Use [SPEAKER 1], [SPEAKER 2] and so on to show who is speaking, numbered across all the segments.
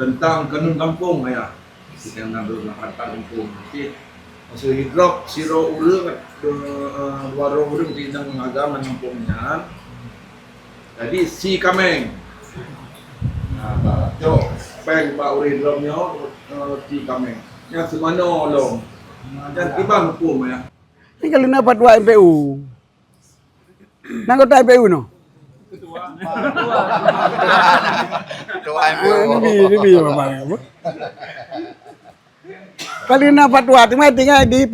[SPEAKER 1] tentang kanun kampung ya. Kita ngambil lahan kampung. Jadi masuk hidrok siro ulu warung ulu tentang agama kampungnya. Jadi si kameng. Nah, jo peng pak uri dromnya si kameng. Yang semano long. Dan tiba hukum ya.
[SPEAKER 2] Ini kalau nak fatwa MPU. Nak kota MPU no?
[SPEAKER 3] Ketua MPU.
[SPEAKER 2] Ini apa? Kalau nak fatwa tu mah tinggal di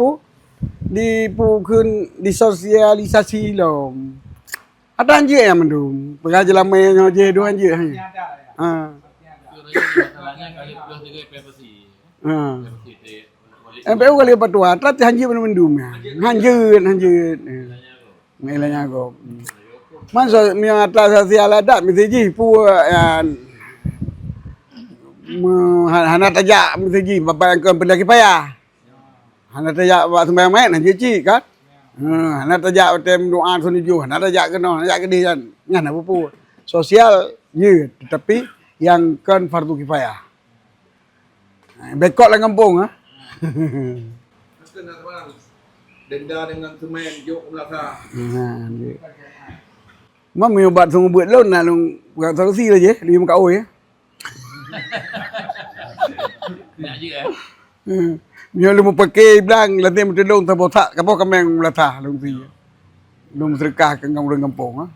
[SPEAKER 2] kun disosialisasi loh. Ada anjir yang mendung. Pengajar lama yang je dua anjir hanya.
[SPEAKER 4] Masalahnya kali plus juga PPC.
[SPEAKER 2] MPU kali fatwa, telah anjir mendung ya. Anjir. Ngelanya kau. Masa yang atas sosial ada mesti pu hana tajak mesti bapak yang pendaki payah. Hana tajak buat sembahyang main anjir kan. Hana tajak tem doa sunuju, hana tajak kena, tajak gede kan. Ngana pu sosial ye tetapi yang kan fardu kifayah. Bekok lah kampung ah.
[SPEAKER 1] Denda dengan semen jok belakang.
[SPEAKER 2] Mà mình bạn dùng bữa lâu là gak tahu sih aja di muka ya.
[SPEAKER 4] Nak juga.
[SPEAKER 2] Nyo lu mau pakai bilang nanti mesti long tabotak kapo kameng latah long sih. Long serkah ke ngomong kampung ah.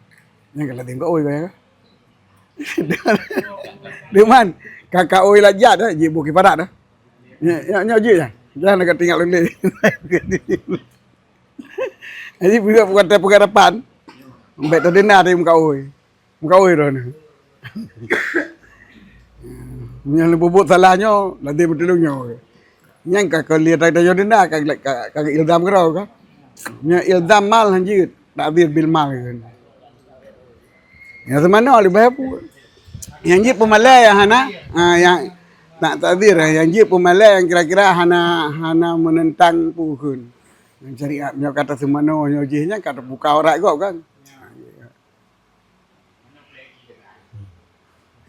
[SPEAKER 2] Yang kalau tengok oi kaya. Deman kakak oi lah jat dah je buki padat dah. Nyo je ya. Jangan nak tinggal long ni. Jadi bukan pengharapan. Mbak tadi nak ada muka oi dah ni. Yang lebih salahnya nanti bertolongnya. Yang kakak lihat ada jadi nak kakak ildam kerau kan. Yang ildam mal hanjir tak bil mal kan. Yang semana lebih apa? Yang jip pemalai yang hana yang tak takdir yang jip pemalai yang kira-kira hana menentang pukun. Yang syariat punya kata semana nyojihnya kata buka orang kau kan.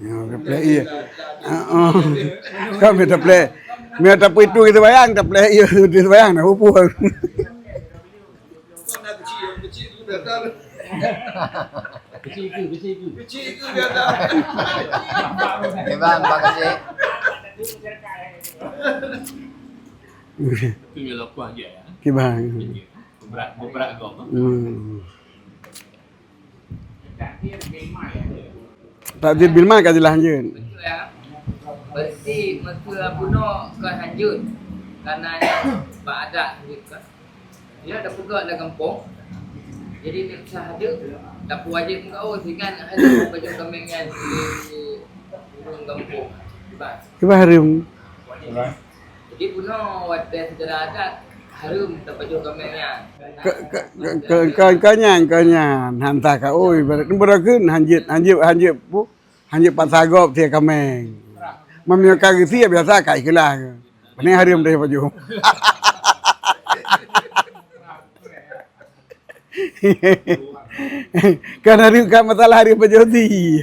[SPEAKER 2] Ya, play iya. Kami tak play. Mia tak itu kita bayang, tak play iya kita bayang nak upu.
[SPEAKER 1] Kecil tu datang.
[SPEAKER 4] Kecil itu.
[SPEAKER 1] Kecil tu datang.
[SPEAKER 3] Oke bang, makasih.
[SPEAKER 4] Itu yang kuah je ya.
[SPEAKER 2] Kibang.
[SPEAKER 4] Berat kau.
[SPEAKER 2] Tak dia bil mal kajilah hanjun.
[SPEAKER 5] Betul ya. Berarti masa bunuh ke hanjut karena bak adat gitu kan. Dia ada pegawai dalam kampung. Jadi dia sahaja tak wajib kau dengan ada baju kameng yang di burung kampung.
[SPEAKER 2] Kibang harum.
[SPEAKER 5] Jadi bunuh wadah secara adat harum tak baju kamengnya.
[SPEAKER 2] Kanya hantar ka oi berakeun hanjit pu hanjit pasagop dia kameng. Mamnya kaki sia biasa kai kelah. Pani harum deh baju. Kan hari ka masalah hari baju di.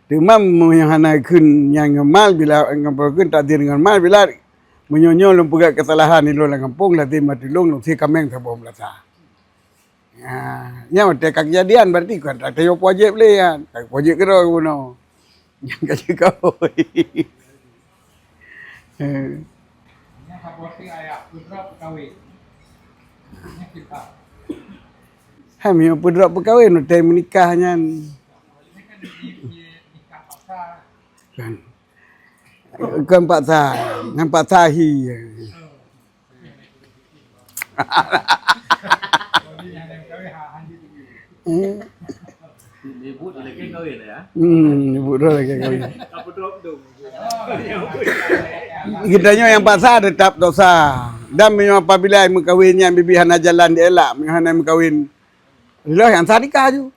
[SPEAKER 2] Demam yang hana kun yang mal bila ngampun takdir dengan mal bila menyonyo lum pegat kesalahan ni lo kampung lah tim mati long si kameng tak bom lata. Ya, mati kejadian berarti kan tak tayo wajib le kan. Tak wajib kero kuno. Yang kaji kau.
[SPEAKER 6] Yang kaposi ayah putra pekawin. Yang kita.
[SPEAKER 2] Kami pudra perkahwin time menikahnya.
[SPEAKER 6] Ini kan nikah paksa.
[SPEAKER 2] Kan Pak Sah, dengan Pak Sahi.
[SPEAKER 6] Jadi yang ada kawin hanjut itu.
[SPEAKER 4] Ibu dah lagi kahwin ya.
[SPEAKER 2] Ibu dah lagi kahwin.
[SPEAKER 4] Apa drop dong.
[SPEAKER 2] Kitanya yang Pak Sah tetap dosa. Dan apabila mengkawinnya bibi hana jalan dielak, hana mengkawin. Lah yang sah nikah ju.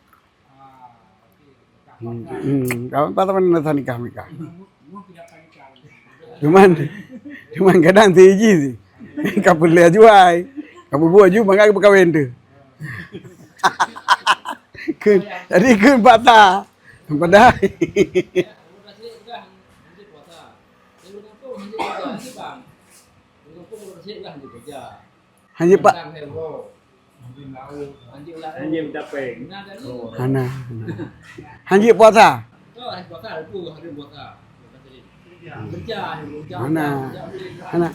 [SPEAKER 2] Kawan Pak teman sah nikah. Cuman kadang tinggi sih. Kapu lihat juai. Kapu buat ju mangga berkahwin tu. Jadi kun patah. Padahal hanya Pak
[SPEAKER 4] Anjing minta peng.
[SPEAKER 2] Hana. Hanya puasa. Hana. Hana.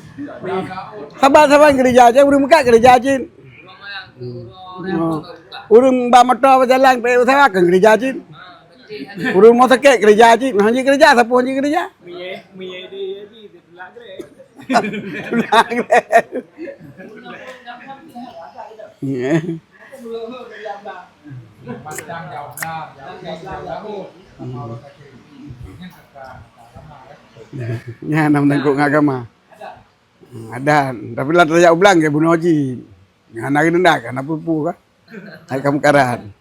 [SPEAKER 2] Sabar gereja aja urung buka gereja aja. Urung ba motor berjalan pe usaha ke gereja aja. Urung mau sakit gereja aja. Hanya gereja siapa hanya gereja?
[SPEAKER 4] Mie dia di belak gre.
[SPEAKER 2] Ya.
[SPEAKER 6] Panjang jauh dah, jauh. Sama orang kecil. Ini kata lama ya.
[SPEAKER 2] Ya nam tengkuk agama. Ada, tapi lah tak ulang ke bunuh haji. Hana ke ndak kan apa pu kan? Hai kamu karan.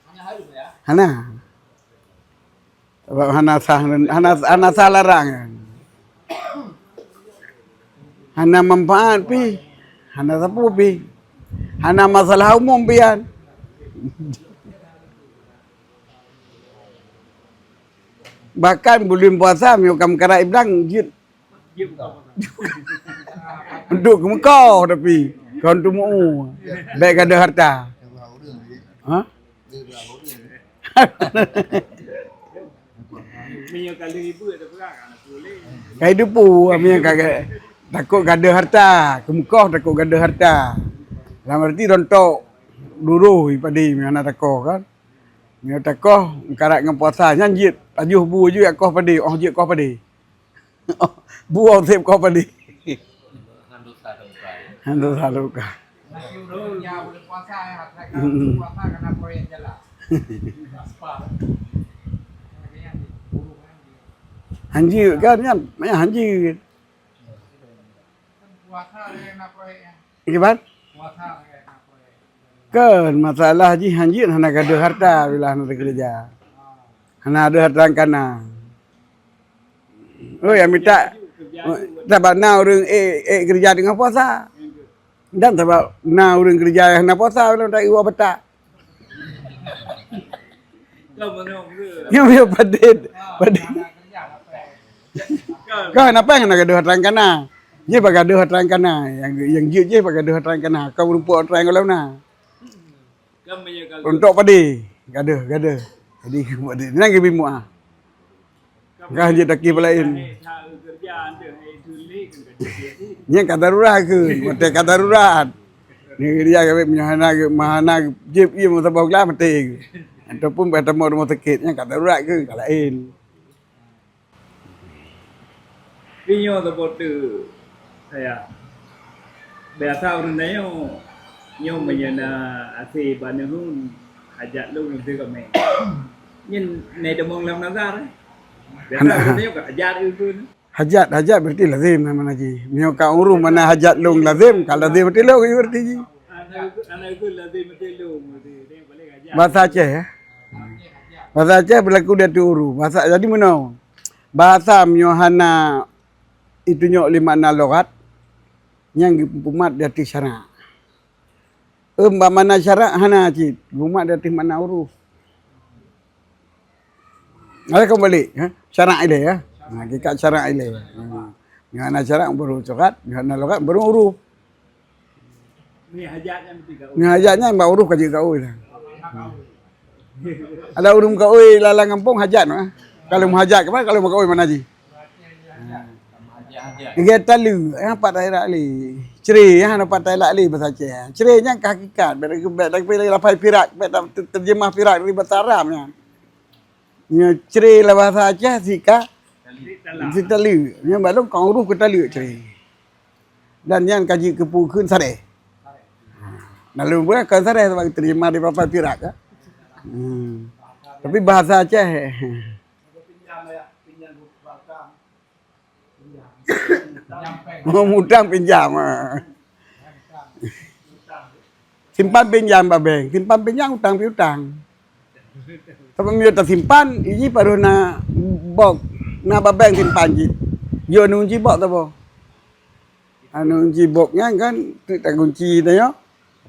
[SPEAKER 2] Hana. Sebab hana sah larang. Hana manfaat pi. Hana sapu pi. Hana masalah umum pian. Bahkan bulan puasa mi kam kara iblang jit. Duduk ke Mekah tapi kawan tu mau. Baik ada harta. Ha?
[SPEAKER 4] Mie kali ribu ada perang anak boleh.
[SPEAKER 2] Kai depu ami yang kagak takut gada harta. Ke Mekah takut gada harta. Dalam arti rontok dulu pada mi anak takoh kan. Mi takoh karat dengan puasa nyanjit ajuh bu ju akoh pada oh jit koh pada. Bu sep koh pada. Handu salu ka.
[SPEAKER 6] Lagi udah jauh bulan puasa ya, puasa karena proyek jalan. Aspal.
[SPEAKER 2] Hanji kan kan, banyak hanji.
[SPEAKER 6] Puasa dengan proyeknya.
[SPEAKER 2] Gimana?
[SPEAKER 6] Puasa dengan proyek.
[SPEAKER 2] Kan masalah haji hanji hana gada harta bila hana kerja. Hana ada harta kana. Oh ya minta sebab na orang kerja dengan puasa. Dan sebab na orang kerja hana puasa bila tak iwa betak.
[SPEAKER 4] Kau mana ke?
[SPEAKER 2] Yang dia padit.
[SPEAKER 6] Kerja apa?
[SPEAKER 2] Kau kenapa yang nak gada harta kana? Ye bagi gada harta kana. Yang je bagi gada harta kana. Kau rumput harta kalau na.
[SPEAKER 4] Kau punya kalau
[SPEAKER 2] Untuk padi. Gada. Jadi padi. Nang ke bimu ah. Kau je tak kira lain.
[SPEAKER 4] kerjaan dia tulis kan kerja.
[SPEAKER 2] Nya kata darurat ke? Mate kata darurat. Ni dia ke mahana jip ia mo sabau lah mate. Ataupun bertemu rumah sakit nya kata darurat ke? Kalau lain.
[SPEAKER 4] Pinyo tu saya biasa orang lain nyo menyana asi banehun hajat lu nanti kami. Nhìn này được mong làm nào ra đấy. Biasa orang lain kat hajat itu.
[SPEAKER 2] Hajat berarti lazim nama haji. Mio ka urus mana hajat long lazim, kalau lazim berarti lo berarti ji.
[SPEAKER 4] Anak itu lazim mesti lu mesti dia boleh hajat.
[SPEAKER 2] Bahasa Aceh ya. Bahasa Aceh berlaku dia diurus. Bahasa jadi mana? Bahasa mio hana itu nyok lima na logat yang pumat dia ti syara. Mbak mana syara hana cit. Pumat dia ti mana urus. Ada kembali ya. Syara ile ya. Nah, kita syara ile. Yang ana syara baru cokat, yang ana logat baru urus.
[SPEAKER 4] Ni hajatnya mesti kau.
[SPEAKER 2] Ni hajatnya mbak urus kaji kau lah. Ada urus kau lalang kampung hajat no. Kalau mau hajat kemana? Kalau mau kau mana ji? Dia talu, yang patai lali. Ceri, yang ada patai lali bahasa Aceh. Ceri nya hakikat, bedak pilih lapai pirak, bedak terjemah pirak dari bahasa Arabnya. Nya ceri lah bahasa Aceh sika. Si talu, nya balong kau urus ke talu ceri. Dan yang kaji kepu kun sare. Lalu buat kan sare sebab terjemah dari lapai pirak kan. Tapi bahasa Aceh mau mudang pinjam. Simpan pinjam babeng, simpan pinjam utang piutang. Tapi dia tak simpan, ini baru na bok na babeng simpan ji. Yo nunji bok tu bo. Anu nunji boknya kan tak kunci tu yo.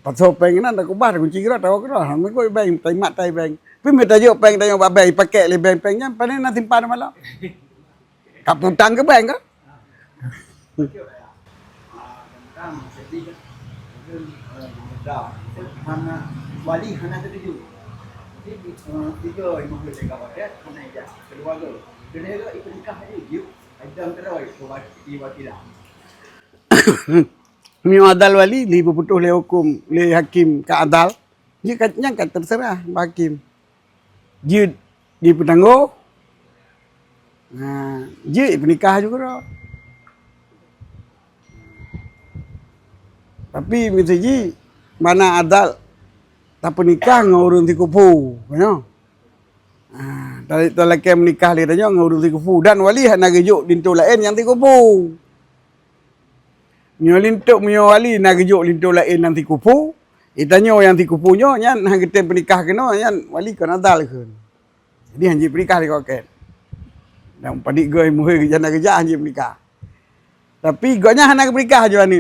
[SPEAKER 2] Pasal peng nan tak kubah kunci gerak tahu ke dah. Mai koi beng tai mat tai beng. Pi mai tajuk peng tajuk babai pakai le beng pengnya panen nak simpan malam. Kap hutang ke beng ke?
[SPEAKER 7] Wali hana tertuju. Jadi tiga ibu boleh kawan dia hana ijaz keluarga. Keluarga ikut nikah dia yuk. Ada terus wati lah.
[SPEAKER 2] Mi adal wali li beputuh le hukum le hakim ka adal. Dia katnya kat terserah hakim. Dia di petanggo. Nah, dia pernikah juga dah. Tapi mesti mana adal tak pernikah ngurun ti kupu, you. Dari lelaki menikah dia tanya ngurun ti kupu dan wali hak nak gejuk lintu lain yang ti kupu. Nyo lintuk myo wali nak gejuk lintu lain yang ti kupu. Tanya yang ti kupunyo nyan hang kita pernikah kena nyan wali kan adal ke. Jadi hanji pernikah dia koket. Dan padik goi muhir jana kerja hanji pernikah. Tapi gonya hang nak pernikah je mana.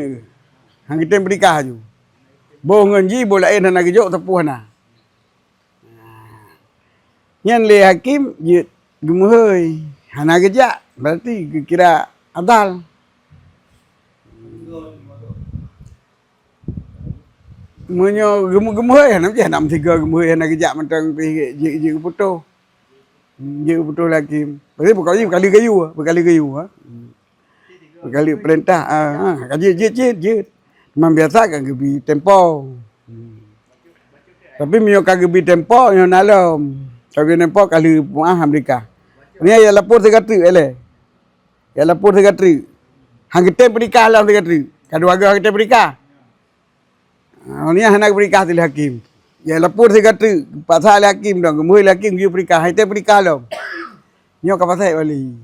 [SPEAKER 2] Hang kita pernikah je. Bongon ji bola lain nak gejuk tepuh na. Nyan le hakim je gemuhoi. Hana kerja berarti kira adal. Munyo gemuhoi hanam je 6-3 gemuhoi hana kerja mentang pi je putu. Je putu hakim. Berarti berkali kayu, berkali perintah kaji je. Memang biasa kan gebi tempo. Tapi mio ka gebi tempo yo nalom. Tapi tempo kali puah Amerika. Ni ya lapor sekatri ele. Ya lapor sekatri. Hang kita pernikah lah sekatri. Kedua agak kita pernikah. Ni anak pernikah til hakim. Ya lapor sekatri pasal hakim dong. Gemui hakim dia pernikah. Kita pernikah lah. Nyo ka pasal wali.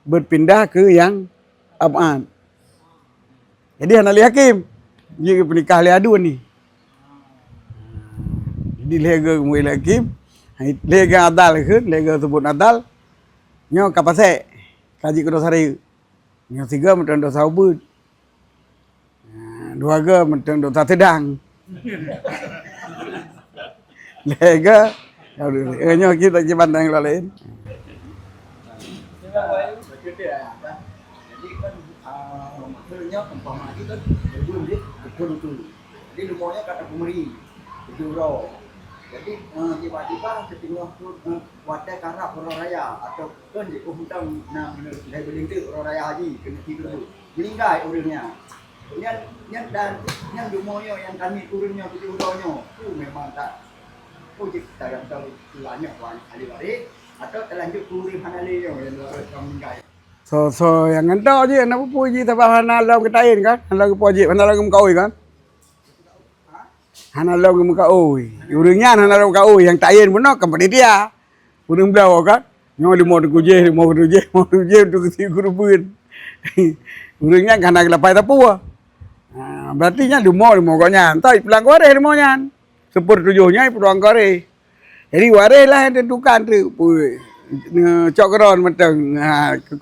[SPEAKER 2] Berpindah ke yang abad. Jadi hana li hakim. Dia pernikah li adu ni. Jadi lega mui hakim. Lega adal ke, lega sebut adal. Nyo kapase kaji ke dosa raya. Nyo 3 mentang dosa ubud. 2 ke mentang dosa sedang. Lega nyo kita je pandang lain.
[SPEAKER 7] Maksudnya umpama kita berburu dia betul tu. Jadi rumahnya kata pemeri itu roh. Jadi tiba-tiba setengah wadah karap orang raya atau kan di hutan nak dari berlintir orang raya haji kena tidur meninggal orangnya. Yang dan yang rumahnya yang kami turunnya itu rohnya tu memang tak. Projek dalam tahu tuanya ahli waris atau terlanjur turun hanalenya yang meninggal.
[SPEAKER 2] So yang ngento je nak puji tabah hana lam ketain kan. Hana puji hana lam kaoi kan. Hana lam kaoi. Urangnya hana lam kaoi yang tain benar company dia. Urang belau kan. Nyo 5 tu tu kesi guru pun. Urangnya hana lapai tapu. Berarti nya 5 kanya. Entai pulang kore 5 nya. 7 nya pulang kore. Jadi waris lah yang tentukan tu. Cok keron mentang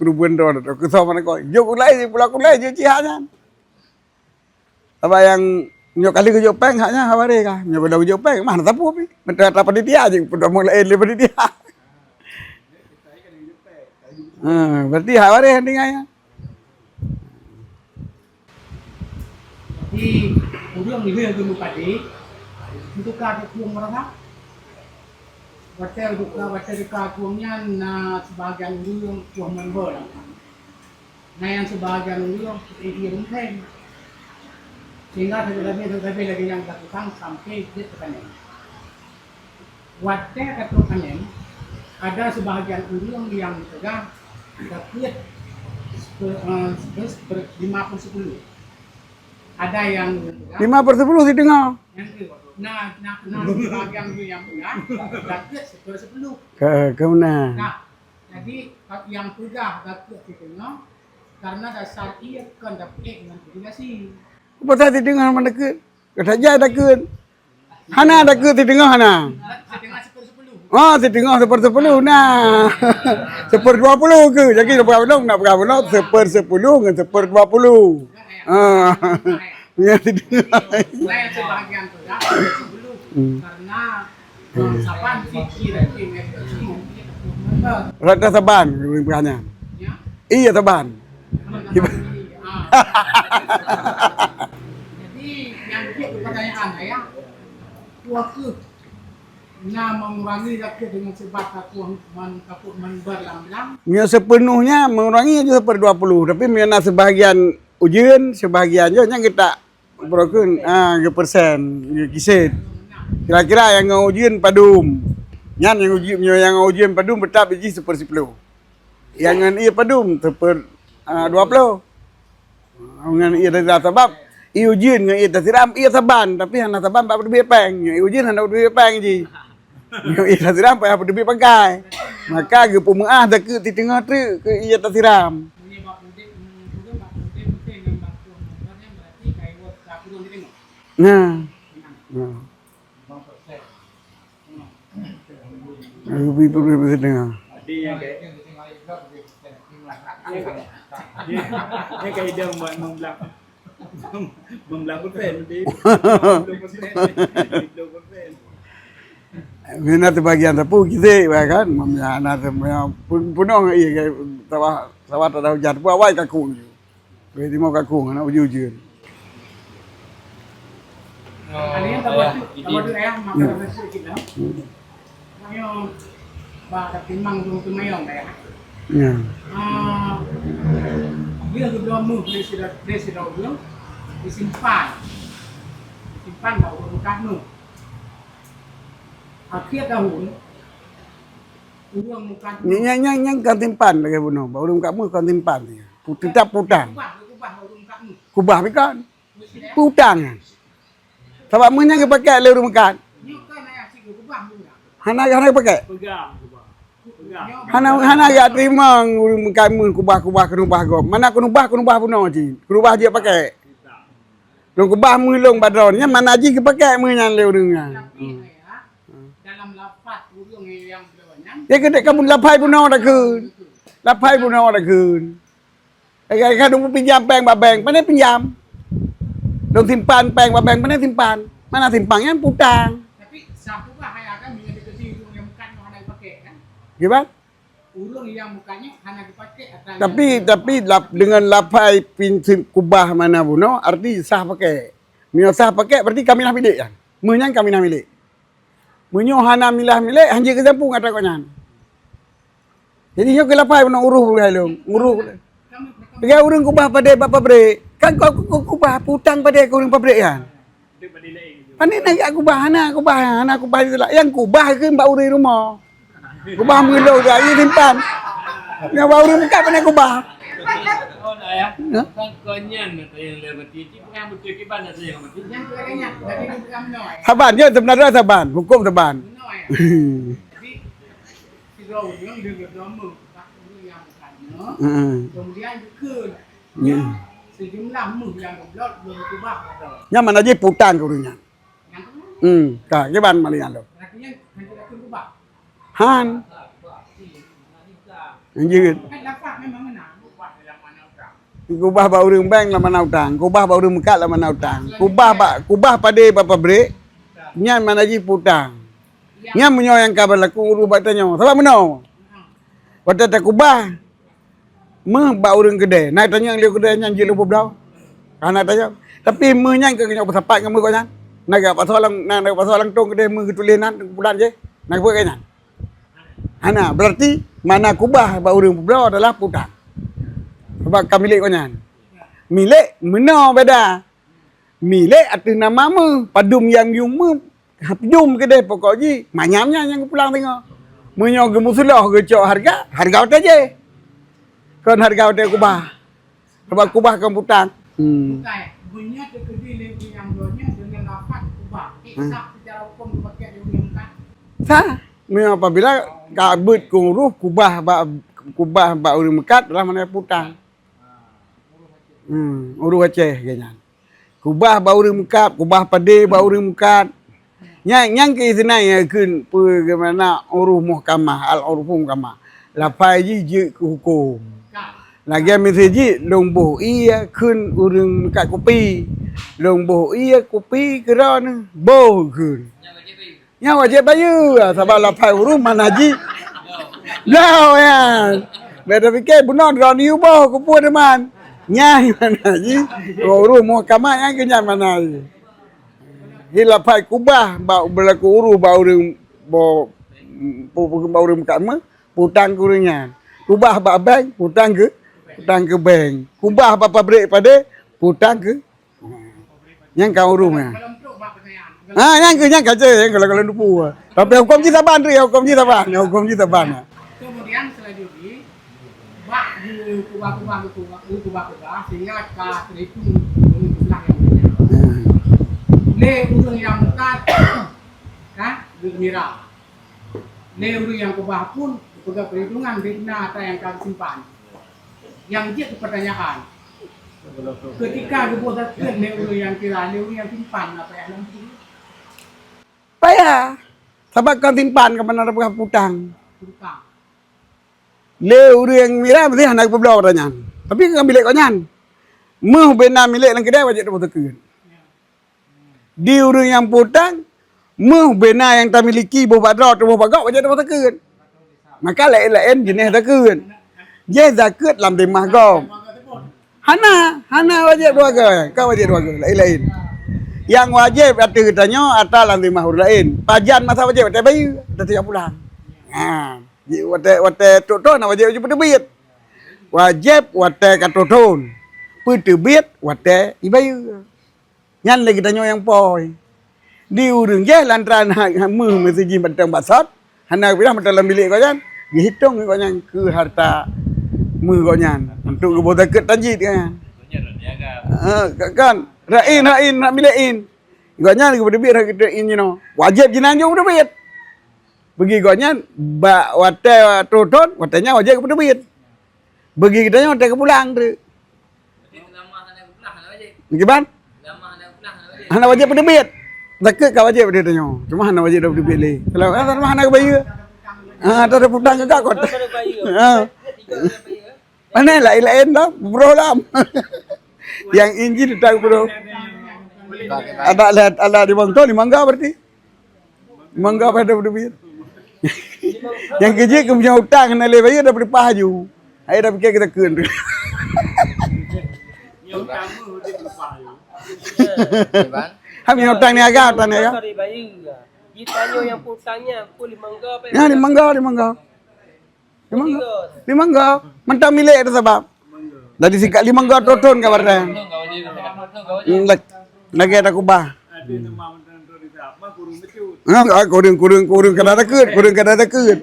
[SPEAKER 2] kerubuan ron atau kesoman kau jok ulai pulang ulai je cihanya apa yang nyok kali ke jopeng haknya haware kah nyok pada jopeng mana tapu pi mentang apa di dia je pada mulai lepas di dia berarti haware hendingnya
[SPEAKER 6] Di ujung di yang dulu tadi untuk kaki kuang mereka. Hotel duka kuangnya na sebagian dulu kuang membol. Nah yang sebagian dulu dia rumpen. Sehingga tetapi lagi yang lakukan sampai dia tekanan. Hotel katakan ada sebagian dulu yang pegang dapat 5/10. Ada yang
[SPEAKER 2] 5/10 sih dengar.
[SPEAKER 6] Nah, sebagian yang pegang dapat 10/10.
[SPEAKER 2] Ke mana?
[SPEAKER 6] Nah, jadi yang pegang dapat setengah karena dasar ia kan dapat dengan obligasi.
[SPEAKER 2] Apa tadi dengar mana ke? Kata aja ada ke. Hana ada ke tengah hana.
[SPEAKER 6] Setengah 10/10.
[SPEAKER 2] Oh, setengah 10/10 nah. 10/20 ke. Jadi berapa nak berapa nak 10/10 dengan 10/20. Yang didengar.
[SPEAKER 6] Nah yang sebagian tu dah sebelum karena saban fikir lagi mereka semua
[SPEAKER 2] Rata Saban bukannya.
[SPEAKER 6] ya.
[SPEAKER 2] Iya Saban.
[SPEAKER 6] Jadi yang itu pertanyaan saya, waktu mengurangi rakyat dengan sebab takut berlang-lang.
[SPEAKER 2] Mia sepenuhnya mengurangi aja 1/20, tapi mia nak sebahagian ujian, sebahagian je yang kita broken ke persen, ke kisit. Kira-kira yang ujian padum. Yang ujian padum betap biji 1/10. Yang ia padum 1/20. Dengan ia dah sebab ia ujian dengan ia tersiram ia saban, tapi yang saban tak lebih peng. Ia ujian hendak lebih peng je. Ia tersiram apa lebih pakai. Maka ge pemuah dah ke di tengah tu ke ia tersiram. Nah. Nah. Lebih perlu dengar.
[SPEAKER 4] Dia yang kayak dia kayak dia membelah persen nanti 20%.
[SPEAKER 2] Mina tu bagian tapu kita kan mamnya anak tu punong iya sawah tak ada hujan pu awai kakung. Berarti mau kakung anak uju-uju.
[SPEAKER 6] Kalian tahu ayah makan nasi kita. Mayo ba timang tu mayong dah.
[SPEAKER 2] Ya.
[SPEAKER 6] Dia kedua mu presiden belum disimpan baru kamu. Akhir tahun uang muka
[SPEAKER 2] Yang kan timpan lagi bunuh. Baru kamu kan timpan dia. Tetap putang.
[SPEAKER 6] kubah baru kamu.
[SPEAKER 2] Kubah kan. Putang. Sebab mu yang pakai le rumah kan.
[SPEAKER 6] Nyok kan ayah si kubah mu.
[SPEAKER 2] Hana pakai.
[SPEAKER 4] Pegang.
[SPEAKER 2] Hana ya terima rumah kamu kubah kenubah go. Mana kenubah bunuh ji. Kenubah dia pakai. Long kubah mu long badronnya mana ji ke pakai mu yang le rumah.
[SPEAKER 6] Dalam lapat burung yang berbanyak.
[SPEAKER 2] Ya kedek kamu lapai bunuh dah kun. Lapai bunuh dah kun. Kan dong pinjam peng babeng, mana pinjam? Dong simpan peng babeng, mana simpan? Mana simpangnya putang.
[SPEAKER 6] Tapi satu bah ayah kan menjadi kecil burung yang mukanya hanya dipakai kan?
[SPEAKER 2] Gimana?
[SPEAKER 6] Burung yang mukanya hanya dipakai.
[SPEAKER 2] Tapi dengan lapai pinsim kubah mana bunuh, arti sah pakai. Mio sah pakai berarti kami nak milik kan? Menyang kami nak milik. Menyo hana milah milik hanya ke sampung kata kau nyan. Jadi nyo ke lapai bunuh uruh boleh lo, uruh. Pegang urang kubah pada bapa bre. Kan kau kubah putang pada kau urang pabrik kan. Pandai nak kubah itu lah. Yang kubah ke mbak urang rumah. Kubah melo dah ini simpan. Yang mbak urang buka pandai kubah.
[SPEAKER 5] Oh ayah, kan konyan yang lebih tinggi bukan betul ke mana saya yang betul.
[SPEAKER 6] Yang kerennya dari bukan menoi.
[SPEAKER 2] Saban je sebenarnya saban, hukum saban.
[SPEAKER 6] Menoi. Jadi si Raul yang dia berdoa tak yang bukannya. Kemudian ke sejumlah mu yang belot belum kubah.
[SPEAKER 2] Nya mana je putang kau urangnya.
[SPEAKER 6] Yang kedua,
[SPEAKER 2] Ka ke ban malian lo.
[SPEAKER 6] artinya tidak kubah.
[SPEAKER 2] Han. Anjir.
[SPEAKER 6] Kan dapat memang menang kubah dalam mana utang.
[SPEAKER 2] Kubah ba urang bank lah mana utang, kubah ba urang mekat lah mana utang. Kubah pada bapa bre. Nya mana je putang. Nya menyo yang kabar laku uru batanya. Sebab meno. Wata tak kubah. Ba urang gede. Naik tanya yang dia gede yang je lupa blau. Kana tanya. Tapi menyang ke nyok pasapat kamu kau nyan. Nak pasolang tong gede me getulinan bulan je. Nak buat kanyan. Hana berarti mana kubah ba urang blau adalah putang. Sebab kami milik kau nyan. Milik meno beda. Milik arti nama me, padum yang yung me. Hapjum gede pokok ji. Manyamnya yang pulang tengok. Menyo ge musulah ge cok harga udah je. Kan harga udah kubah. Sebab kubah kan putang.
[SPEAKER 6] Bukan, bunyinya terkedi lagi yang duanya dengan lapat kubah. Sah secara hukum dipakai diumumkan.
[SPEAKER 2] Sah. Menyo apabila kabut kuruh kubah ba urang mekat adalah mana putang. Uruh Aceh kayaknya. Kubah ba urang mekat, kubah pade ba urang mekat. Yang ke senai keun bagaimana uruh muhkamah al-urfum kamah. Lapai ji ke hukum. Lagi mesti ji lomboh iya keun urang mekat kopi. Long boh iya kopi keran boh kun. Nya wajib bayar sabab lapai urus mana haji. Dah ya. Beda fikir bunon ron yu boh ku pun man. Nya mana haji. Urus mau kamar yang kenya mana haji. Hilapai kubah bau berlaku urus bau ring bo bau ring kamar putang kurangnya. Kubah babang putang ke bank. Kubah apa pabrik pada putang ke yang kau rumah. Yang kaca yang kalau lupu. Tapi hukum kita ban tu, hukum kita ban.
[SPEAKER 6] Kemudian selanjutnya bak di kubah sehingga ka terhitung jumlah yang banyak. Le urang yang dekat kan gembira. Le urang yang kubah pun juga perhitungan dana yang kami simpan. Yang dia pertanyaan. Ketika dibuatkan neuro yang kira neuro yang timpan apa yang nanti
[SPEAKER 2] Payah. Sebab kau timpan ke mana ada putang.
[SPEAKER 6] berutang.
[SPEAKER 2] Leu yang mira mesti hendak berbelok tanya. Tapi kau milik kau nyan. Meh benar milik lang kedai wajib dapat tekan. Di urang yang putang, meh benar yang tak miliki boh badra tu boh bagak wajib dapat tekan. Maka lain-lain jenis tekan. Dia zakat dalam timah kau. Hana wajib dua ke, kau wajib dua ke, lain-lain. Yang wajib ada katanya atas lantai mahur lain. Pajan masa wajib ada bayu, ada 30 bulan. Wate tuton wajib terbit. Wajib wate katuton. Terbit wate ibayu. Nyan lagi tanya yang poi. Di urang je lantaran meh mesti ji batang basat. Hana bilang dalam bilik kau kan. Dihitung kau yang ke harta meh kau nyan untuk ke botak tanjit kan. Kan rain nak bilain. Kau nyan ke berbit kita ini no. Wajib jinan jo berbit. Bagi kau nyan ba wate tuton watenya wajib ke berbit. Bagi kita nyan wate ke pulang tu. Gimana? Hana wajib berbit. Zakat kau wajib dia tanya. Cuma hana wajib dah berbit le. Kalau hana ke bayu. Tak ada putang juga kot. Mana lain-lain dah, bro lah. Yang inji tak bro. Ada di bangto, di mangga berarti. Mangga pada berbit. Yang kerja ke punya hutang kena le bayar dah beri pahaju. Ai dah fikir kita keun. Kami hutang ni agak, hutang ni agak.
[SPEAKER 8] Ditanya yang putangnya pun dimangga apa?
[SPEAKER 2] Ya, di mangga. Mentang milik itu sebab. Dari sikat 5 mangga toton kabar dah. Lagi ada kubah. Kurung kada takut.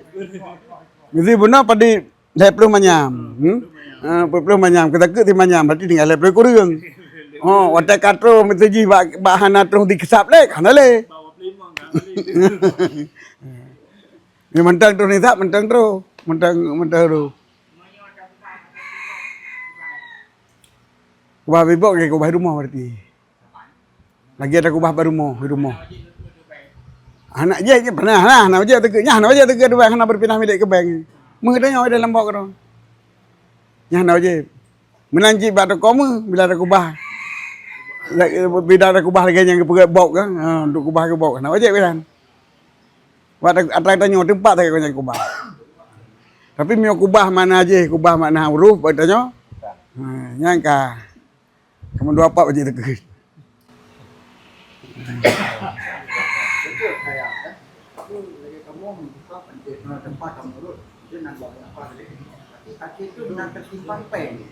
[SPEAKER 2] Jadi benar pada lepluh manyam. Lepluh manyam, kita takut di manyam berarti tinggal lepluh kurung. Oh, watak katro mesti ji bahan atro dikesap lek, kana le. Ni mentang tu ni tak mentang tu. Mentang tu. Kubah bebok ke kubah rumah berarti. Lagi ada kubah baru rumah. Anak je pernah lah. Anak je tegak dua anak berpindah milik ke bank. Mengetanya ada lembok tu. Yang anak je. Menanji batu koma bila ada kubah. Bila ada kubah lagi yang ke bok kan. Untuk kubah ke bok. Anak je bilang. Waktu atas tanya tempat tak kau yang kubah. Tapi mio kubah mana aja, kubah mana huruf bertanya. Nyangka. Kamu dua apa aja tegak.
[SPEAKER 7] Betul saya kan. Lagi kamu membuka tempat kamu dulu. Dia nak buat apa lagi. Tapi kaki itu nak tersimpan pen.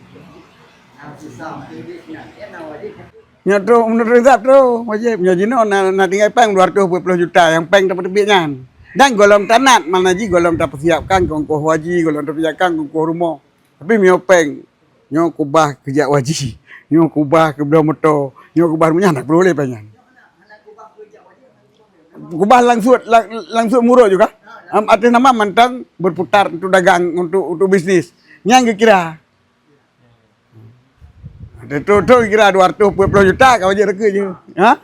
[SPEAKER 7] Nah, susah. Dia nak wajib.
[SPEAKER 2] Nyatro menurut Rizab tu wajib. Nyajino nak tinggal peng 220 juta yang peng dapat terbitnya. Dan golong tanat mana ji golong tak persiapkan kongkoh waji, golong tak persiapkan kongkoh rumah. Tapi mio peng, nyo kubah kerja waji, nyo kubah ke belah motor, nyo kubah rumahnya nak boleh penyan. Kubah langsung murah juga. Ada nama mantang berputar untuk dagang untuk bisnis. Yang kira. Ada tu kira 220 juta kau je reka je. Ha?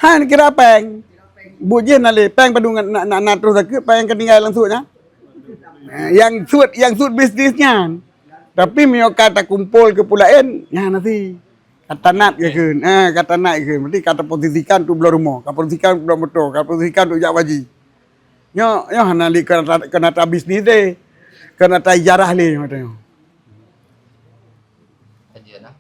[SPEAKER 2] Han kira peng. Bujen ale peng padu nak terus sakit peng ketinggalan langsungnya. Yang suit bisnisnya. Tapi mio kata kumpul ke pulain, ya nanti kata nat ke kun. Kata nat ke kun. Berarti kata posisikan tu belah rumah, kata posisikan belah motor, kata posisikan tu jak waji. Nyo hana li kena ta bisnis deh. Kena ta ijarah le matanya.
[SPEAKER 3] Aja nah.